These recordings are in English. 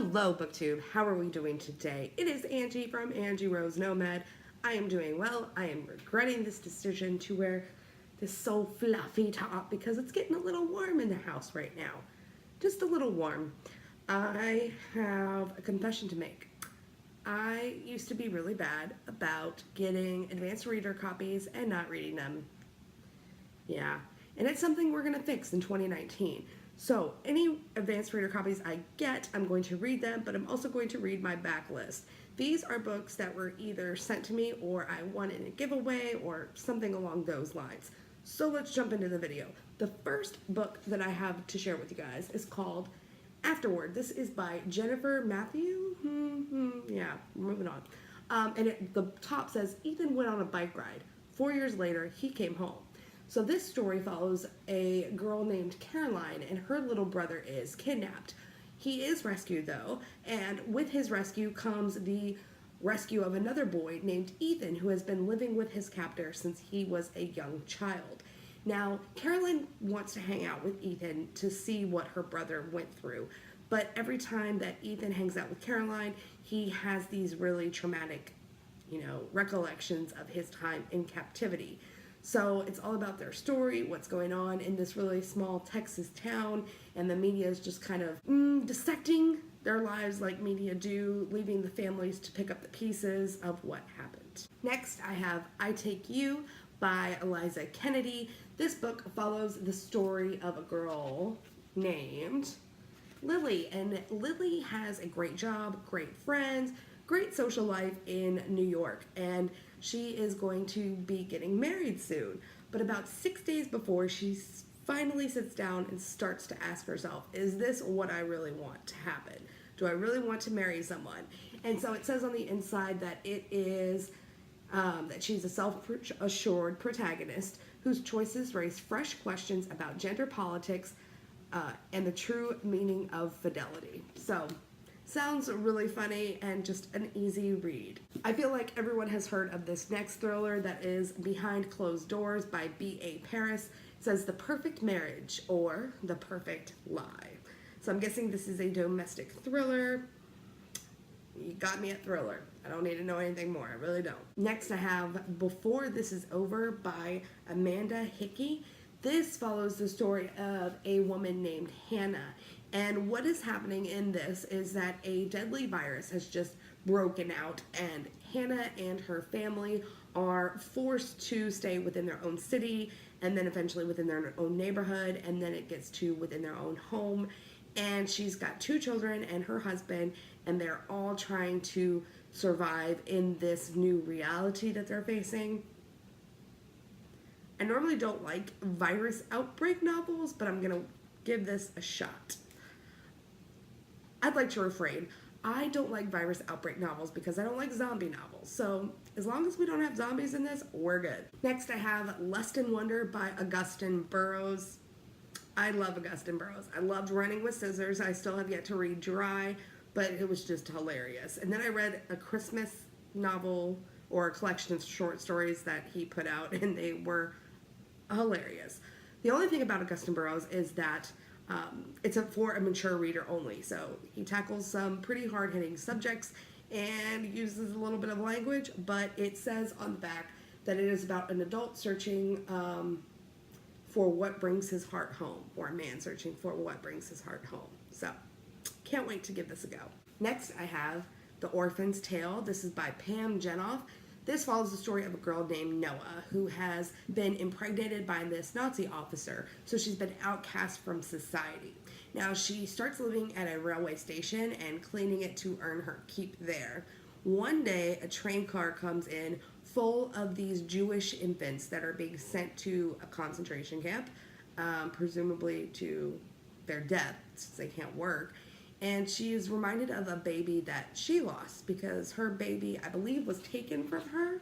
Hello, BookTube. How are we doing today? It is Angie from Angie Rose Nomad. I am doing well. I am regretting this decision to wear this so fluffy top because it's getting a little warm in the house right now. Just a little warm. I have a confession to make. I used to be really bad about getting advanced reader copies and not reading them. Yeah, and it's something we're going to fix in 2019. So any advanced reader copies I get, I'm going to read them, but I'm also going to read my backlist. These are books that were either sent to me or I won in a giveaway or something along those lines. So let's jump into the video. The first book that I have to share with you guys is called Afterward. This is by Jennifer Matthew. Yeah, moving on. And the top says, Ethan went on a bike ride. 4 years later, he came home. So this story follows a girl named Caroline, and her little brother is kidnapped. He is rescued, though, and with his rescue comes the rescue of another boy named Ethan, who has been living with his captor since he was a young child. Now, Caroline wants to hang out with Ethan to see what her brother went through, but every time that Ethan hangs out with Caroline, he has these really traumatic, recollections of his time in captivity. So it's all about their story, what's going on in this really small Texas town, and the media is just kind of dissecting their lives like media do, leaving the families to pick up the pieces of what happened. Next, I have I Take You by Eliza Kennedy. This book follows the story of a girl named Lily, and Lily has a great job, great friends, great social life in New York, and she is going to be getting married soon. But about 6 days before, she finally sits down and starts to ask herself, is this what I really want to happen? Do I really want to marry someone? And so it says on the inside that it is that she's a self-assured protagonist whose choices raise fresh questions about gender politics and the true meaning of fidelity. So sounds really funny and just an easy read. I feel like everyone has heard of this next thriller that is Behind Closed Doors by B.A. Paris. It says The Perfect Marriage or The Perfect Lie. So I'm guessing this is a domestic thriller. You got me at thriller. I don't need to know anything more. I really don't. Next I have Before This Is Over by Amanda Hickey. This follows the story of a woman named Hannah. And what is happening in this is that a deadly virus has just broken out, and Hannah and her family are forced to stay within their own city, and then eventually within their own neighborhood, and then it gets to within their own home. And she's got 2 children and her husband, and they're all trying to survive in this new reality that they're facing. I normally don't like virus outbreak novels, but I'm gonna give this a shot. I'd like to refrain. I don't like virus outbreak novels because I don't like zombie novels. So as long as we don't have zombies in this, we're good. Next I have Lust and Wonder by Augustin Burroughs. I love Augustin Burroughs. I loved Running with Scissors. I still have yet to read Dry, but it was just hilarious. And then I read a Christmas novel or a collection of short stories that he put out, and they were hilarious. The only thing about Augustin Burroughs is that it's for a mature reader only. So he tackles some pretty hard-hitting subjects and uses a little bit of language, but it says on the back that it is about an adult searching for what brings his heart home, or a man searching for what brings his heart home. So can't wait to give this a go. Next I have The Orphans Tale. This is by Pam Jenoff. This follows the story of a girl named Noah who has been impregnated by this Nazi officer, so she's been outcast from society. Now she starts living at a railway station and cleaning it to earn her keep there. One day a train car comes in full of these Jewish infants that are being sent to a concentration camp, presumably to their death since they can't work. And she is reminded of a baby that she lost because her baby, I believe, was taken from her.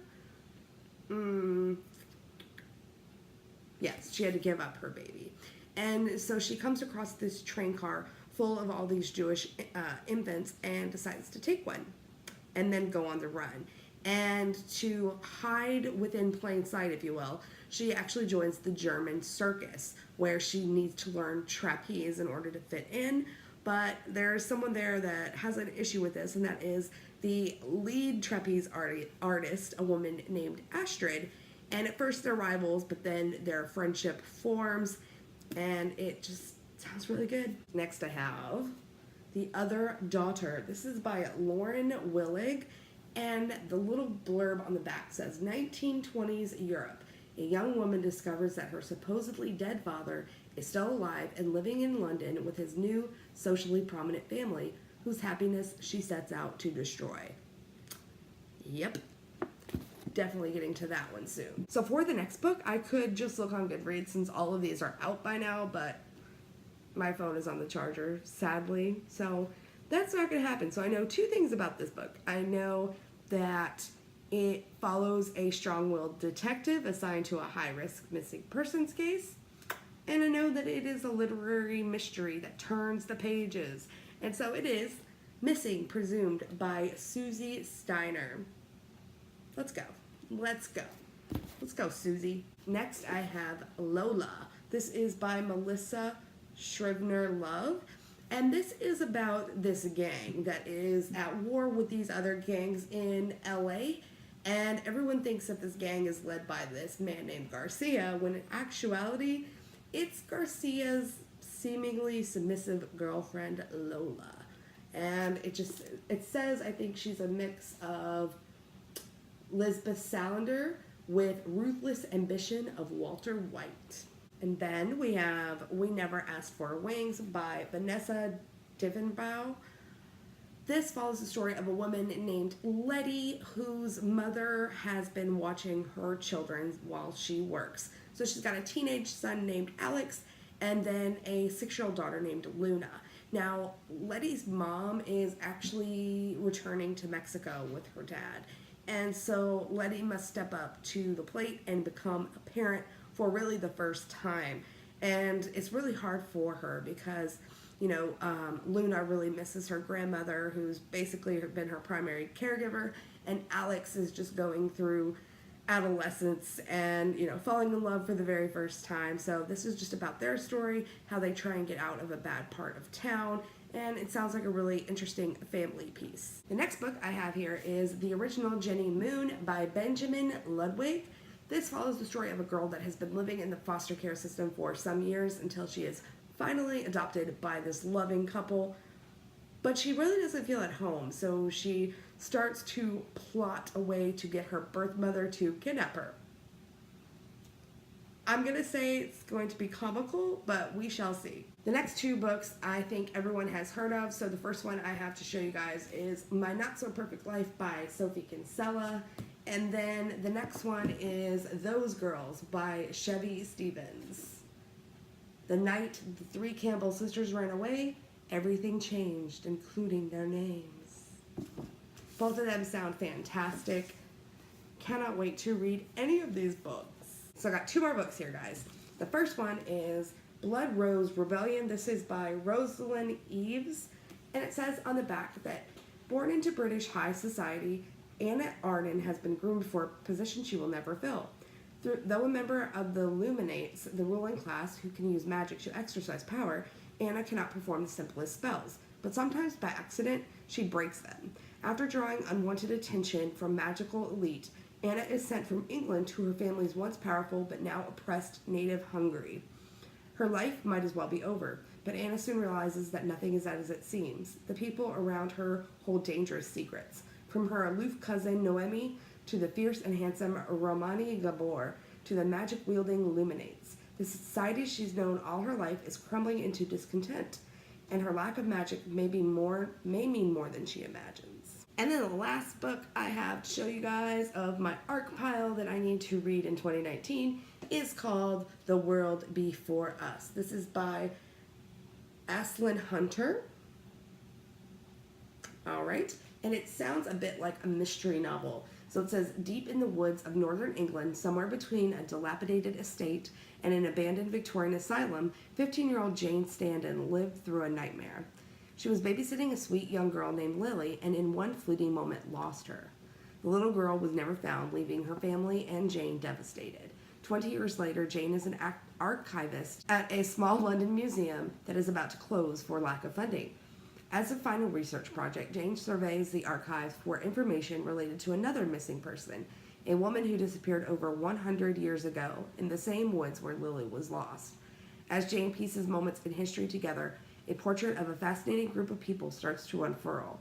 Yes, she had to give up her baby. And so she comes across this train car full of all these Jewish infants and decides to take one and then go on the run. And to hide within plain sight, if you will, she actually joins the German circus, where she needs to learn trapeze in order to fit in. but there's someone there that has an issue with this, and that is the lead trapeze artist, a woman named Astrid. And at first they're rivals, but then their friendship forms, and it just sounds really good. Next I have The Other Daughter. This is by Lauren Willig, and the little blurb on the back says, 1920s Europe. A young woman discovers that her supposedly dead father is still alive and living in London with his new socially prominent family, whose happiness she sets out to destroy. Yep. Definitely getting to that one soon. So for the next book, I could just look on Goodreads since all of these are out by now, but my phone is on the charger, sadly. So that's not going to happen. So I know two things about this book. I know that it follows a strong-willed detective assigned to a high-risk missing persons case. And I know that it is a literary mystery that turns the pages. And so it is Missing Presumed by Susie Steiner. Let's go. Let's go. Let's go, Susie. Next, I have Lola. This is by Melissa Scrivener Love. And this is about this gang that is at war with these other gangs in LA. And everyone thinks that this gang is led by this man named Garcia, when in actuality, it's Garcia's seemingly submissive girlfriend, Lola. And it says, I think she's a mix of Lisbeth Salander with ruthless ambition of Walter White. And then we have We Never Asked for Wings by Vanessa Divenbaugh. This follows the story of a woman named Letty whose mother has been watching her children while she works. So she's got a teenage son named Alex and then a 6-year-old daughter named Luna. Now, Letty's mom is actually returning to Mexico with her dad. And so Letty must step up to the plate and become a parent for really the first time. And it's really hard for her because, Luna really misses her grandmother, who's basically been her primary caregiver. And Alex is just going through adolescence and, falling in love for the very first time. So this is just about their story, how they try and get out of a bad part of town. And it sounds like a really interesting family piece. The next book I have here is the original Jenny Moon by Benjamin Ludwig. This follows the story of a girl that has been living in the foster care system for some years until she is finally adopted by this loving couple. But she really doesn't feel at home, so she starts to plot a way to get her birth mother to kidnap her. I'm going to say it's going to be comical, but we shall see. The next two books I think everyone has heard of. So the first one I have to show you guys is My Not So Perfect Life by Sophie Kinsella. And then the next one is Those Girls by Chevy Stevens. The night the three Campbell sisters ran away, everything changed, including their names. Both of them sound fantastic. Cannot wait to read any of these books. So I got two more books here, guys. The first one is Blood Rose Rebellion. This is by Rosalind Eves. And it says on the back that born into British high society, Anna Arden has been groomed for a position she will never fill. Though a member of the Luminates, the ruling class who can use magic to exercise power, Anna cannot perform the simplest spells. But sometimes by accident, she breaks them. After drawing unwanted attention from magical elite, Anna is sent from England to her family's once powerful but now oppressed native Hungary. Her life might as well be over, but Anna soon realizes that nothing is as it seems. The people around her hold dangerous secrets, from her aloof cousin Noemi to the fierce and handsome Romani Gabor to the magic-wielding Luminates. The society she's known all her life is crumbling into discontent, and her lack of magic may mean more than she imagines. And then the last book I have to show you guys of my ARC pile that I need to read in 2019 is called The World Before Us. This is by Aslan Hunter. All right. And it sounds a bit like a mystery novel. So it says, deep in the woods of northern England, somewhere between a dilapidated estate and an abandoned Victorian asylum, 15-year-old Jane Standen lived through a nightmare. She was babysitting a sweet young girl named Lily, and in one fleeting moment lost her. The little girl was never found, leaving her family and Jane devastated. 20 years later, Jane is archivist at a small London museum that is about to close for lack of funding. As a final research project, Jane surveys the archives for information related to another missing person, a woman who disappeared over 100 years ago in the same woods where Lily was lost. As Jane pieces moments in history together, a portrait of a fascinating group of people starts to unfurl.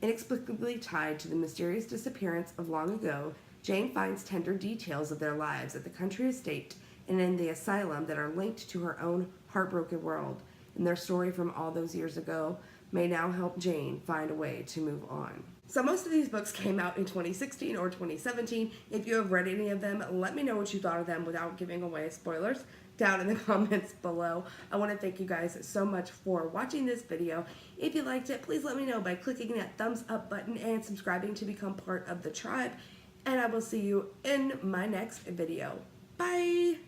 Inexplicably tied to the mysterious disappearance of long ago, Jane finds tender details of their lives at the country estate and in the asylum that are linked to her own heartbroken world, and their story from all those years ago may now help Jane find a way to move on. So most of these books came out in 2016 or 2017. If you have read any of them, let me know what you thought of them without giving away spoilers down in the comments below. I want to thank you guys so much for watching this video. If you liked it, please let me know by clicking that thumbs up button and subscribing to become part of the tribe. And I will see you in my next video. Bye!